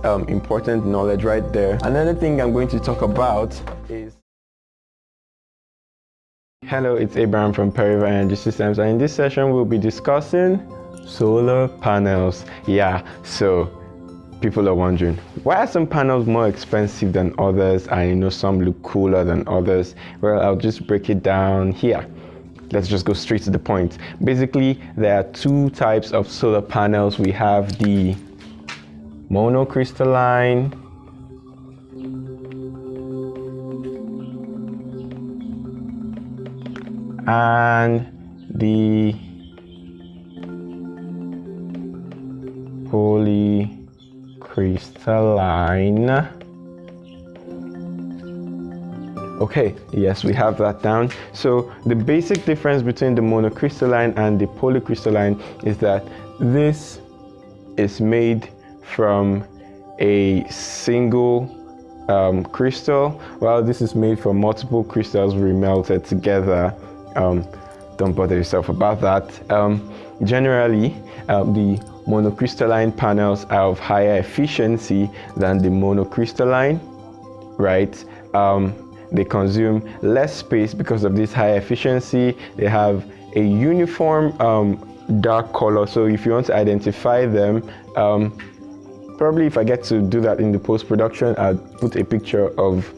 important knowledge right there. Another thing I'm going to talk about is... Hello, it's Abraham from Periva Energy Systems, and in this session we'll be discussing solar panels. Yeah, so people are wondering, why are some panels more expensive than others, and some look cooler than others? Well, I'll just break it down here. Let's just go straight to the point. Basically, there are two types of solar panels. We have the monocrystalline and the polycrystalline. Okay, yes, we have that down. So the basic difference between the monocrystalline and the polycrystalline is that this is made from a single crystal, while this is made from multiple crystals remelted together. Don't bother yourself about that. Generally, the monocrystalline panels are of higher efficiency than the monocrystalline, right? They consume less space because of this high efficiency. They have a uniform dark color, so if you want to identify them, probably if I get to do that in the post-production, I'll put a picture of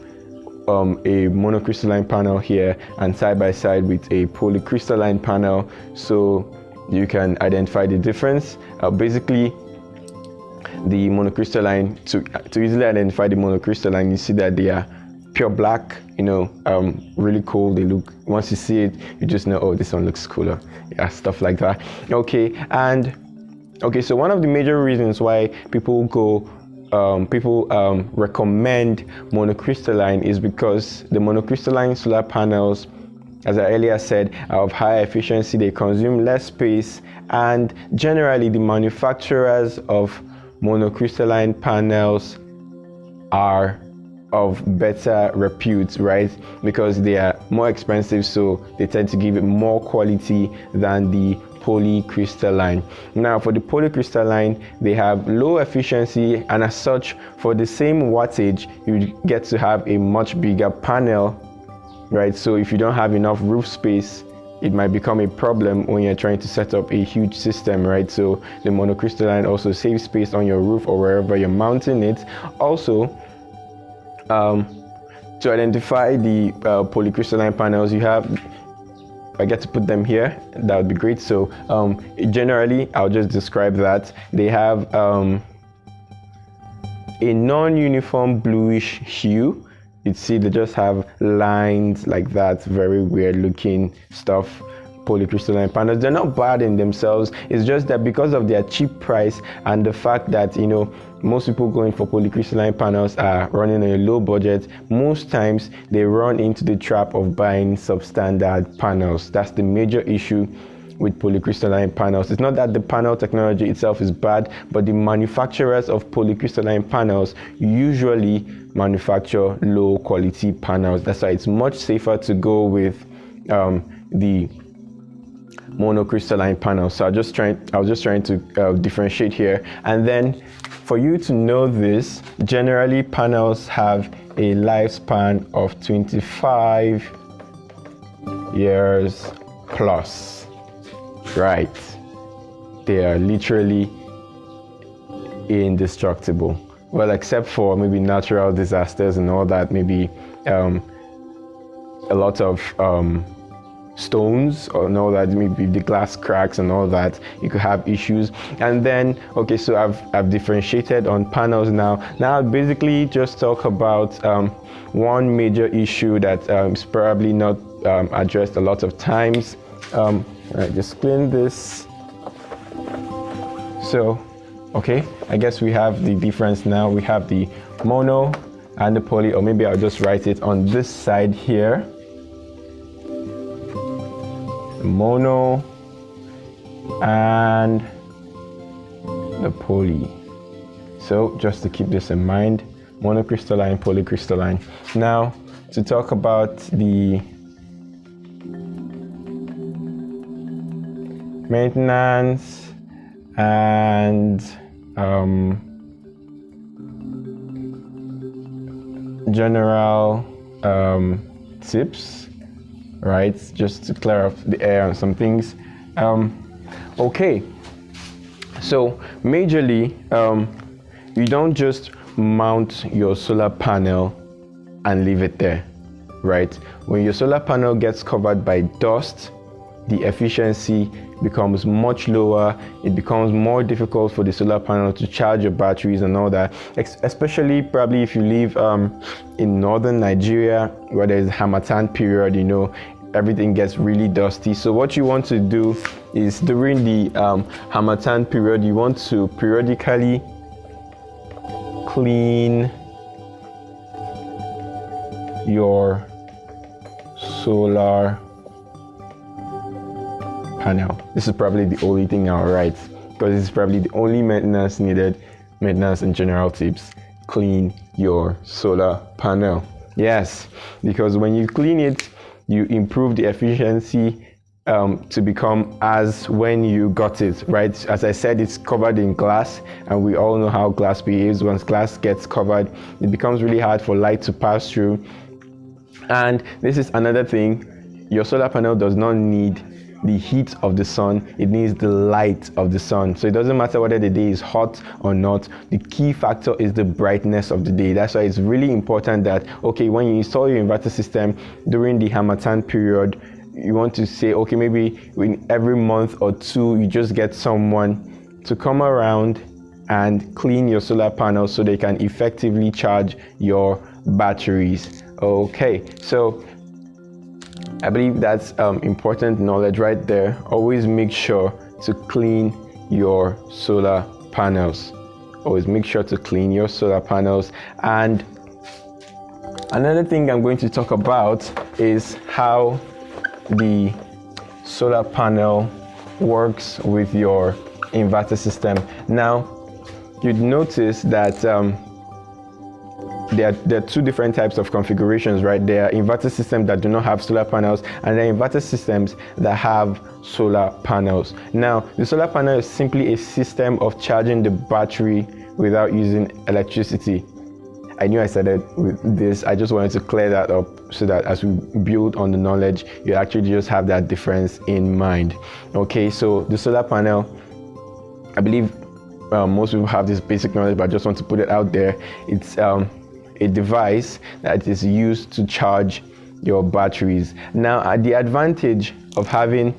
a monocrystalline panel here and side by side with a polycrystalline panel, so you can identify the difference. Basically, the monocrystalline, to easily identify the monocrystalline, you see that they are pure black, really cool. They look, once you see it, you just know, oh, this one looks cooler. Yeah, stuff like that. Okay, so one of the major reasons why people recommend monocrystalline is because the monocrystalline solar panels, as I earlier said, are of higher efficiency. They consume less space, and generally the manufacturers of monocrystalline panels are of better repute, right? Because they are more expensive, so they tend to give it more quality than the polycrystalline. Now, for the polycrystalline, they have low efficiency, and as such, for the same wattage, you get to have a much bigger panel, right? So if you don't have enough roof space, it might become a problem when you're trying to set up a huge system, right? So the monocrystalline also saves space on your roof or wherever you're mounting it. Also, to identify the polycrystalline panels, you have, if I get to put them here, that would be great. So generally, I'll just describe that. They have a non-uniform bluish hue. You see, they just have lines like that, very weird looking stuff. Polycrystalline panels, they're not bad in themselves. It's just that because of their cheap price and the fact that most people going for polycrystalline panels are running on a low budget, most times they run into the trap of buying substandard panels. That's the major issue with polycrystalline panels. It's not that the panel technology itself is bad, but the manufacturers of polycrystalline panels usually manufacture low quality panels. That's why it's much safer to go with the monocrystalline panel. So I was just trying to differentiate here. And then for you to know this, generally panels have a lifespan of 25 years plus, right? They are literally indestructible. Well, except for maybe natural disasters and all that, maybe a lot of stones or all that, maybe the glass cracks and all that, you could have issues. And then, okay, so I've differentiated on panels now. Now I'll basically just talk about one major issue that is probably not addressed a lot of times. I just clean this. So, okay, I guess we have the difference now. We have the mono and the poly, or maybe I'll just write it on this side here. Mono and the poly. So just to keep this in mind, monocrystalline, polycrystalline. Now to talk about the maintenance and general tips, right? Just to clear up the air on some things. Okay, so majorly, you don't just mount your solar panel and leave it there, right? When your solar panel gets covered by dust, the efficiency becomes much lower. It becomes more difficult for the solar panel to charge your batteries and all that, especially probably if you live in northern Nigeria where there's Harmattan period, you know, everything gets really dusty. So what you want to do is during the Harmattan period, you want to periodically clean your solar panel. This is probably the only thing I'll write, because this is probably the only maintenance needed, maintenance and general tips. Clean your solar panel. Yes, because when you clean it, you improve the efficiency to become as when you got it, right? As I said, it's covered in glass, and we all know how glass behaves. Once glass gets covered, it becomes really hard for light to pass through. And this is another thing, your solar panel does not need the heat of the sun, it needs the light of the sun. So it doesn't matter whether the day is hot or not, the key factor is the brightness of the day. That's why it's really important that, okay, when you install your inverter system during the Harmattan period, you want to say, okay, maybe in every month or two, you just get someone to come around and clean your solar panels so they can effectively charge your batteries. Okay, so I believe that's important knowledge right there. Always make sure to clean your solar panels. Always make sure to clean your solar panels. And another thing I'm going to talk about is how the solar panel works with your inverter system. Now, you'd notice that there are two different types of configurations, right? There are inverter systems that do not have solar panels, and there are inverter systems that have solar panels. Now, the solar panel is simply a system of charging the battery without using electricity. I knew I started with this. I just wanted to clear that up so that as we build on the knowledge, you actually just have that difference in mind. Okay, so the solar panel, I believe most people have this basic knowledge, but I just want to put it out there. It's a device that is used to charge your batteries. Now, the advantage of having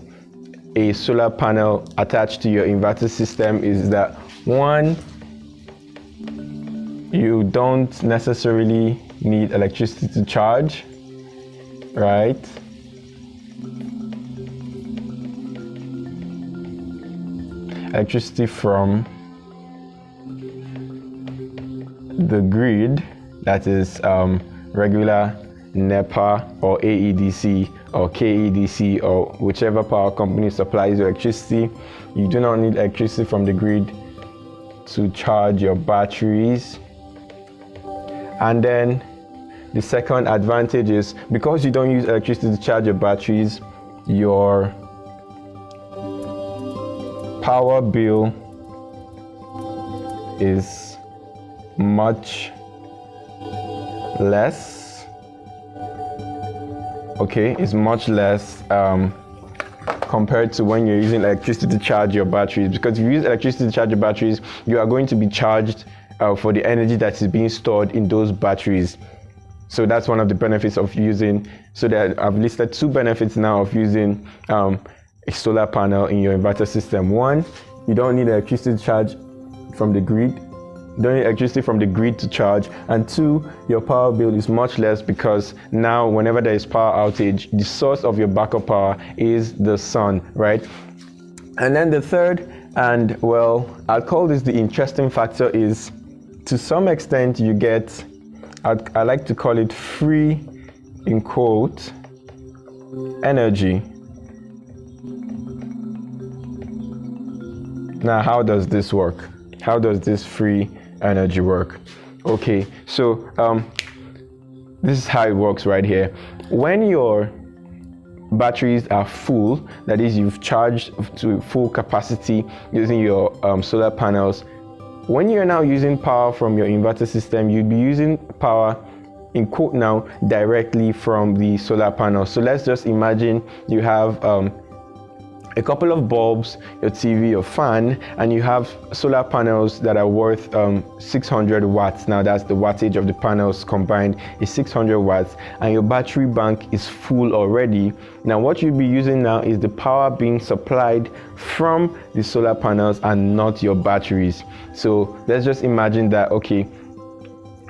a solar panel attached to your inverter system is that, one, you don't necessarily need electricity to charge, right? Electricity from the grid, that is regular NEPA or AEDC or KEDC or whichever power company supplies electricity. You do not need electricity from the grid to charge your batteries. And then the second advantage is, because you don't use electricity to charge your batteries, your power bill is much less. Okay, it's much less compared to when you're using electricity to charge your batteries. Because if you use electricity to charge your batteries, you are going to be charged for the energy that is being stored in those batteries. So that's one of the benefits of using, so that I've listed two benefits now of using a solar panel in your inverter system. One, you don't need electricity to charge from the grid. You don't need electricity from the grid to charge. And two, your power bill is much less, because now whenever there is power outage, the source of your backup power is the sun, right? And then the third, and well, I'll call this the interesting factor, is to some extent you get, I like to call it free, in quote, energy. Now, how does this work? How does this free energy work? Okay, so this is how it works right here. When your batteries are full, that is, you've charged to full capacity using your solar panels, when you're now using power from your inverter system, you'd be using power in quote now, directly from the solar panel. So let's just imagine you have a couple of bulbs, your TV, your fan, and you have solar panels that are worth 600 watts. Now that's the wattage of the panels combined is 600 watts, and your battery bank is full already. Now what you'll be using now is the power being supplied from the solar panels and not your batteries. So let's just imagine that, okay,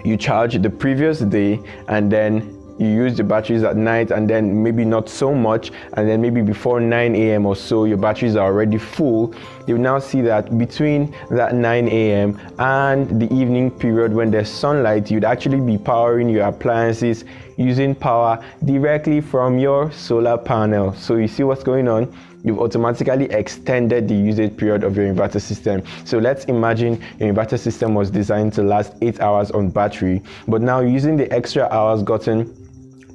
you charge the previous day and then you use the batteries at night, and then maybe not so much, and then maybe before 9 a.m. or so your batteries are already full. You now see that between that 9 a.m. and the evening period when there's sunlight, you'd actually be powering your appliances using power directly from your solar panel. So you see what's going on? You've automatically extended the usage period of your inverter system. So let's imagine your inverter system was designed to last 8 hours on battery, but now using the extra hours gotten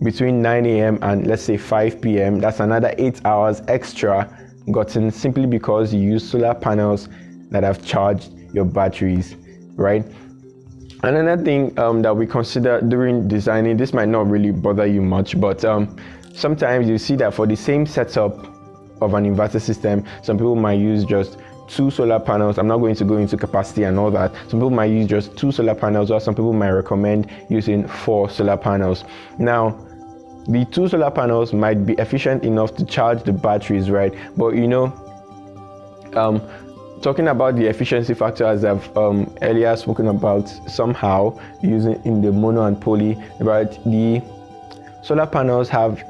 between 9 a.m. and let's say 5 p.m., that's another 8 hours extra gotten simply because you use solar panels that have charged your batteries, right? Another thing that we consider during designing, this might not really bother you much, but sometimes you see that for the same setup of an inverter system, some people might use just 2 solar panels. I'm not going to go into capacity and all that. Some people might use just 2 solar panels, or some people might recommend using 4 solar panels. Now, the 2 solar panels might be efficient enough to charge the batteries, right? But you know, talking about the efficiency factor, as I've earlier spoken about somehow using in the mono and poly, right? The solar panels have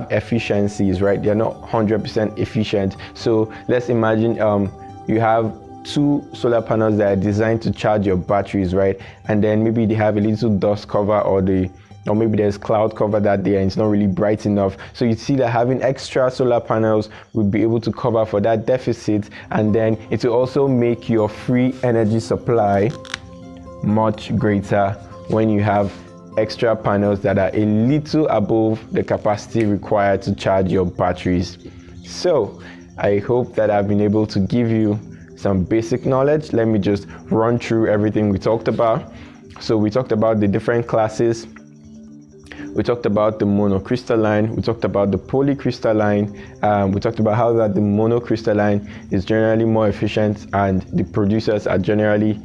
efficiencies, right? They're not 100% efficient. So let's imagine you have 2 solar panels that are designed to charge your batteries, right? And then maybe they have a little dust cover, or maybe there's cloud cover that day and it's not really bright enough. So you see that having extra solar panels would be able to cover for that deficit, and then it will also make your free energy supply much greater when you have extra panels that are a little above the capacity required to charge your batteries. So I hope that I've been able to give you some basic knowledge. Let me just run through everything we talked about. So we talked about the different classes. We talked about the monocrystalline, we talked about the polycrystalline, we talked about how that the monocrystalline is generally more efficient and the producers are generally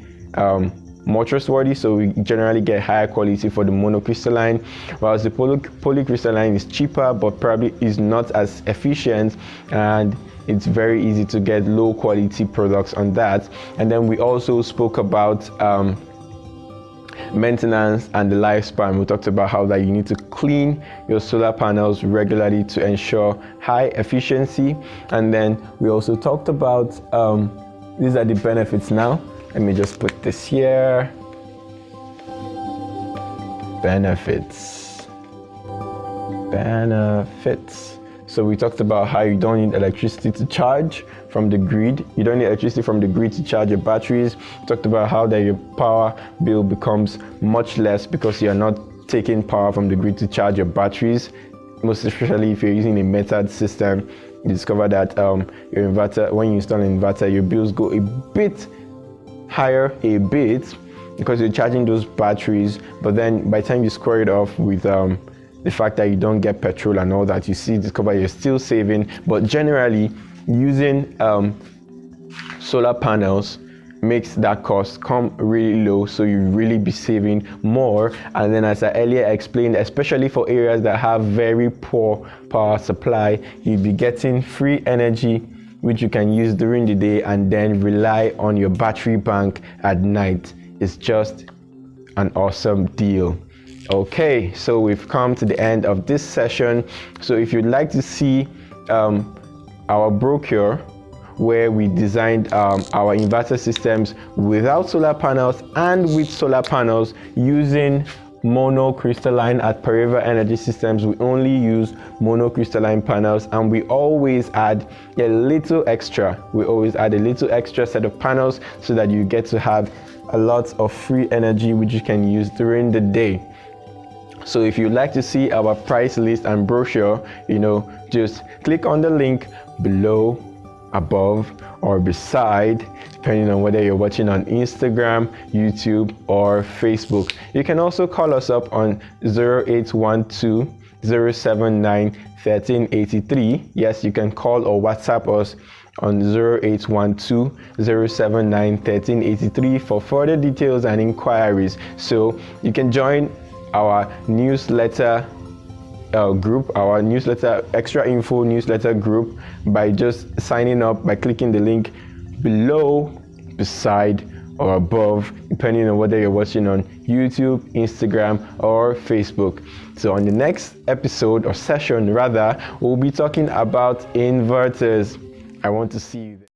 more trustworthy, so we generally get higher quality for the monocrystalline, whereas the polycrystalline is cheaper but probably is not as efficient, and it's very easy to get low quality products on that. And then we also spoke about maintenance and the lifespan. We talked about how that you need to clean your solar panels regularly to ensure high efficiency. And then we also talked about these are the benefits. Now let me just put this here. Benefits. So we talked about how you don't need electricity to charge from the grid. You don't need electricity from the grid to charge your batteries. We talked about how that your power bill becomes much less because you're not taking power from the grid to charge your batteries. Most especially if you're using a metered system, you discover that your inverter, when you install an inverter, your bills go a bit higher, because you're charging those batteries. But then by the time you square it off with the fact that you don't get petrol and all that, discover you're still saving. But generally, using solar panels makes that cost come really low, so you really be saving more. And then, as I earlier explained, especially for areas that have very poor power supply, you'll be getting free energy which you can use during the day and then rely on your battery bank at night. It's just an awesome deal. Okay, so we've come to the end of this session. So if you'd like to see our brochure where we designed our inverter systems without solar panels and with solar panels using monocrystalline at Forever Energy Systems, we only use monocrystalline panels, and we always add a little extra. We always add a little extra set of panels so that you get to have a lot of free energy which you can use during the day. So if you'd like to see our price list and brochure, just click on the link below above or beside, depending on whether you're watching on Instagram, YouTube, or Facebook. You can also call us up on 0812 079 1383. Yes, you can call or WhatsApp us on 0812 079 1383 for further details and inquiries. So you can join our newsletter group, our newsletter extra info newsletter group, by just signing up by clicking the link below, beside, or above, depending on whether you're watching on YouTube, Instagram, or Facebook. So on the next episode or session rather, we'll be talking about inverters. I want to see you there.